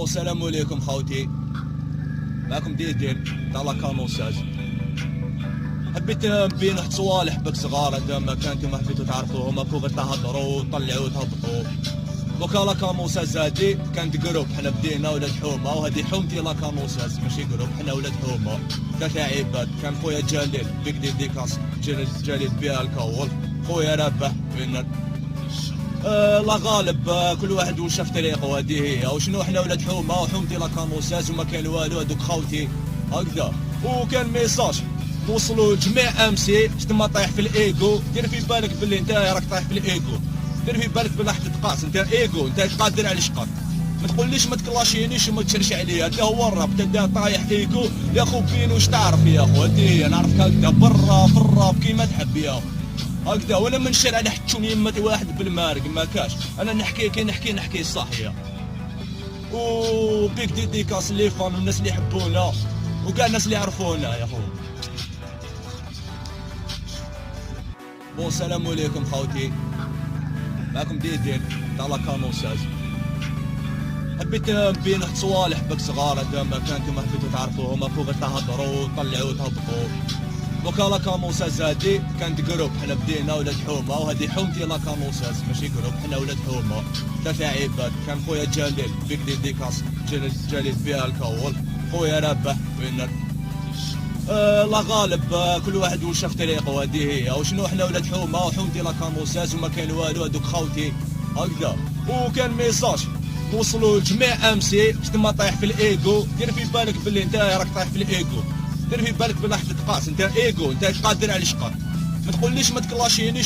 السلام عليكم خوتي، معكم ديدين تاع لاكانوساج. حبيت نبين واحد صوالح بك صغار هذا ما كان نتوما حبيتو تعرفوهم، هاكو غير تهضروا وطلعوا وتهبطوا. دوكا لاكانوساج هادي كانت جروب، حنا بدينا ولاد حومه، وهادي حومتي لاكانوساج ماشي جروب، حنا ولاد حومه ثلاثة عباد. كان خويا جليل بيك ديديكاس، جليل بها الكول، خويا رابح وين لا غالب، كل واحد وشاف طريقه، هذه هي وشنو. حنا ولاد حومه وحومتي لاكانوساج وما كان والو، هذوك خوتي هكذا. وكان ميساج نوصلوا لجميع امسي، تما طايح في الايجو. دير في بالك باللي انت راك طايح في الايجو، دير في بالك بلا حتى تقاس، انت ايجو، انت قادر على شقك. ما تقوليش ما تكلاشينيش وما تشرش عليا، هذا هو الراب. انت طايح ايجو يا خو، فين واش تعرف يا خو؟ هذه هي، نعرفك هكذا برا في الراب كيما تحب يا خو هكذا. وانا من الشارع نحكون يمتي واحد بالمارق ما كاش، انا نحكي كي نحكي الصحيه. وبيك ديديكاس لي فان والناس اللي يحبونا وكاع الناس اللي يعرفونا يا خو. السلام عليكم خوتي، معكم ديدين تاع لاكانوساج. حبيت نبين واحد صوالح بك صغار هذا ما كان نتوما حبيتو تعرفوهم، هاكو غير تهضروا وطلعوا وتهبطوا. دوكا لاكانوساج هادي كانت جروب، حنا بدينا ولاد حومه، وهادي حومتي لاكانوساج ماشي جروب، حنا ولاد حومه ثلاثة عباد. كان خويا جليل بيك ديديكاس، جليل بها الكول، خويا رابح وين لا غالب، كل واحد وشاف طريقه، وهذه هي وشنو. حنا ولاد حومه وحومتي لاكانوساج وما كان والو، هذوك خوتي هكذا. وكان ميساج نوصلوا لجميع امسي، تما طايح في الايجو. دير في بالك باللي انت راك طايح في الايجو، دير في بالك بلا حتى تقاس، انت ايجو، انت قادر على شقك. ما تقوليش ما تكلاشينيش